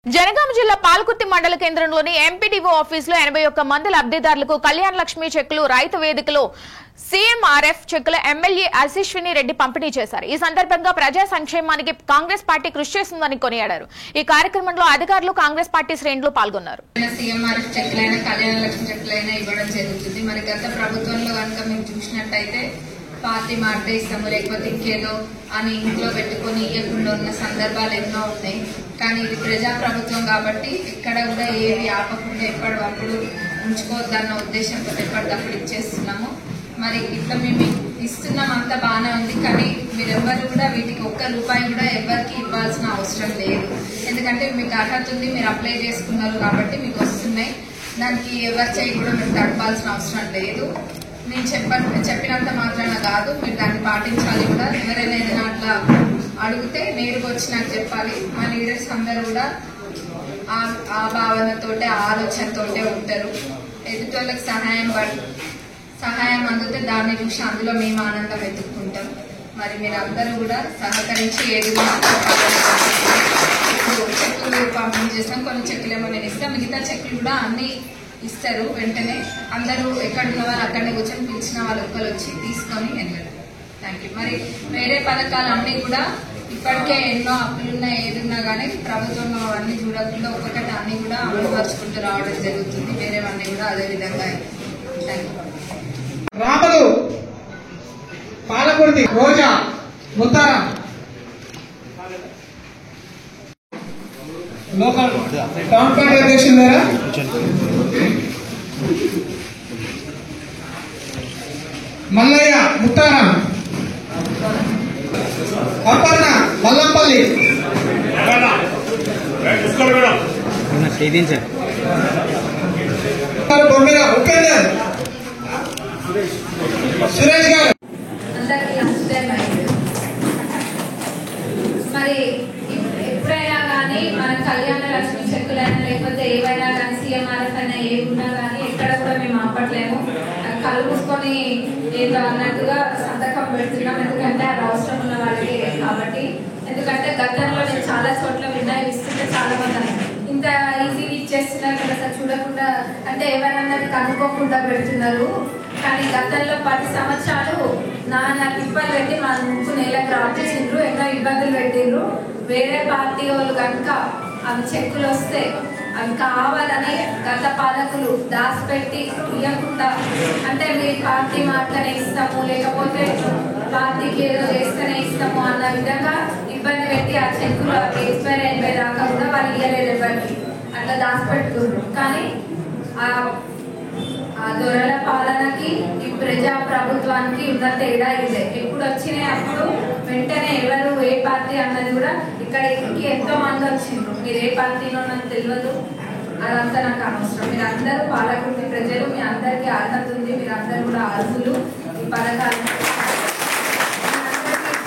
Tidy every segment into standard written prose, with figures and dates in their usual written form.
జనగామ జిల్లా పాల్కుర్తి మండల కేంద్రంలోని ఎంపీడీఓ ఆఫీసులో 81 మంది లబ్ధిదారులకు కళ్యాణ లక్ష్మి చెక్కులు రైతు వేదికలో సీఎంఆర్ఎఫ్ చెక్కుల ఎమ్మెల్యే అశిశ్విని రెడ్డి పంపిణీ చేశారు. ఈ సందర్భంగా ప్రజా సంక్షేమానికి కాంగ్రెస్ పార్టీ కృషి చేస్తుందని కొనియాడారు. ఈ కార్యక్రమంలో అధికారులు కాంగ్రెస్ పార్టీ శ్రేణులు పాల్గొన్నారు. సీఎంఆర్ఎఫ్ చెక్కులైన కళ్యాణ లక్ష్మి చెక్కులైన ఇవ్వడం జరుగుతుంది. మరి గత ప్రభుత్వంలో కనుక మేము చూసినట్టయితే పార్టీ మాట ఇస్తాము లేకపోతే ఇంకేదో అని ఇంట్లో పెట్టుకుని ఇవ్వకుండా ఉన్న సందర్భాలు ఎన్నో ఉన్నాయి. కానీ ఇది ప్రజా ప్రభుత్వం కాబట్టి ఇక్కడ కూడా ఏవి ఆపకుండా ఎప్పటికప్పుడు ఉంచుకోవద్దన్న ఉద్దేశంతో ఎప్పటికప్పుడు ఇచ్చేస్తున్నాము. మరి ఇట్లా మేము ఇస్తున్నాం, అంతా బాగానే ఉంది. కానీ మీరెవ్వరు కూడా వీటికి ఒక్క రూపాయి కూడా ఎవరికి ఇవ్వాల్సిన అవసరం లేదు. ఎందుకంటే మీకు అర్హత ఉంది, మీరు అప్లై చేసుకున్నారు కాబట్టి మీకు వస్తున్నాయి. దానికి ఎవరి చేయి కూడా మీరు తడపాల్సిన అవసరం లేదు. నేను చెప్పినంత మాత్రాన కాదు, మీరు దాన్ని పాటించాలి కూడా. ఎవరైనా ఏదైనా అట్లా అడిగితే నేరుగా వచ్చి నాకు చెప్పాలి. మా లీడర్స్ అందరూ కూడా ఆ భావనతోటే ఆలోచనతోటే ఉంటారు. ఎదుటోళ్ళకి సహాయం అందుతే దాన్ని చూసి అందులో మేము ఆనందం వెతుక్కుంటాం. మరి మీరు అందరూ కూడా సహకరించి ఇప్పుడు చెక్కులు పంపిణీ చేస్తాం. కొన్ని చెక్కులేమో నేను ఇస్తాను, మిగతా చెక్కులు కూడా అన్ని ఇస్తారు. వెంటనే అందరూ ఎక్కడున్న వాళ్ళు అక్కడనే కూర్చొని పిలిచిన వాళ్ళు ఒక్కరు వచ్చి తీసుకొని వెళ్ళారు. Thank you. మరి వేరే పథకాలు అన్ని కూడా ఇప్పటికే ఎన్నో అప్పులున్నా ఏదున్నా కానీ ప్రభుత్వంలో అన్ని చూడకుండా ఒక్కొక్కటి అన్ని కూడా అమలుపరుచుకుంటూ రావడం జరుగుతుంది. వేరేవన్నీ కూడా అదే విధంగా. Thank you. Ramulu, Palakurthi, Roja, Muttaram, local town party అధ్యక్షులు గారా, మల్లయ్య, ముత్తారం, అప్పర్ణ, మల్లంపల్లి, బొమ్మిర, ఉపేందర్, సురేష్ గారు. మరి ఎప్పుడైనా కానీ మన కళ్యాణ లక్ష్మి చెక్కులైనా లేకపోతే ఏవైనా కానీ సీఎంఆర్ఎఫ్ అయినా ఏ ఉన్నా కానీ ఎక్కడ కూడా మేము ఆపట్లేము. కళ్ళు మూసుకొని ఏదో అన్నట్టుగా సంతకం పెడుతున్నాం. ఎందుకంటే అది అవసరం ఉన్న వాళ్ళకి కాబట్టి. ఎందుకంటే గతంలో నేను చాలా చోట్ల విన్నాయి ఇస్తుంటే చాలా మంది ఇంత ఈజీగా ఇచ్చేస్తున్నారు కదా సార్, చూడకుండా అంటే ఎవరైనా కనుక్కోకుండా పెడుతున్నారు. కానీ గతంలో 10 సంవత్సరాలు నాకు ఇబ్బంది పెట్టి మా ముక్కు నేలకు రాపించిండ్రు, ఎన్నో ఇబ్బందులు పెట్టిండ్రు. వేరే పార్టీ వాళ్ళు కనుక అవి చెక్కులు వస్తే అవి కావాలని గత పాలకులు దాచిపెట్టి ఇవ్వకుండా, అంటే మీ పార్టీ మాటనే ఇస్తాము లేకపోతే పార్టీకి ఏదో చేస్తేనే ఇస్తాము అన్న విధంగా ఇబ్బంది పెట్టి ఆ చెక్కులు ఎక్స్పైర్ అయిపోయేదాకా కూడా వాళ్ళు ఇవ్వలేదు ఎవరికి, అట్లా దాచిపెట్టుకున్నారు. కానీ ఆ దొరల పాలనకి ఈ ప్రజా ప్రభుత్వానికి ఉన్న తేడా ఇదే. ఎప్పుడు వచ్చినాయి అప్పుడు వెంటనే ఎవరు ఏ పార్టీ అన్నది కూడా ఇక్కడికి ఎంతో మంది వచ్చిండ్రు. మీరు ఏ పార్టీలో నాకు తెలియదు, అదంతా నాకు అనవసరం. మీరు అందరూ పాలకుర్తి ప్రజలు, మీ అందరికీ అర్హత ఉంది, మీరు అందరూ కూడా అర్హులు. ఈ పథకాలు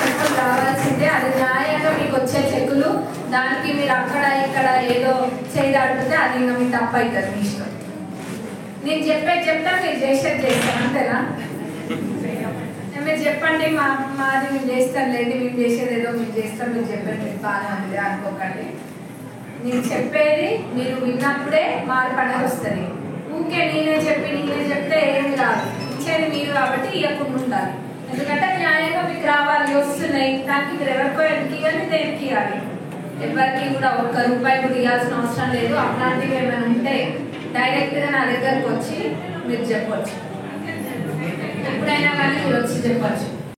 చెక్కులు రావాల్సిందే, అది న్యాయంగా మీకు వచ్చే చెక్కులు. దానికి మీరు అక్కడ ఇక్కడ ఏదో చేయదాడితే అది ఇంకా మీకు తప్పు అవుతుంది. మీ ఇష్టం. నేను చెప్తా, మీరు చేసేది చేస్తాను అంతేనా? మీరు చెప్పండి మాది మేము చేస్తాం లేండి, మేము చేసేది ఏదో మేము చేస్తాం, మీరు చెప్పండి బాగా ఉంది అనుకోకండి. నేను చెప్పేది మీరు విన్నప్పుడే మారు పండుగ వస్తుంది. ఊకే నేనే చెప్తే ఏమి రాదు. ఇచ్చేది మీరు కాబట్టి ఇవ్వకుండా ఉండాలి. ఎందుకంటే న్యాయంగా మీకు రావాలి, వస్తున్నాయి. దానికి మీరు ఎవరికో ఎందుకు ఇవ్వాలి, దేనికి ఇవ్వాలి? ఎవరికి కూడా ఒక్క రూపాయి కూడా ఇవ్వాల్సిన అవసరం లేదు. అట్లాంటివి ఏమైనా ఉంటే డైరెక్ట్గా నా దగ్గరకు వచ్చి మీరు చెప్పవచ్చు. ఎప్పుడైనా కానీ మీరు వచ్చి చెప్పచ్చు.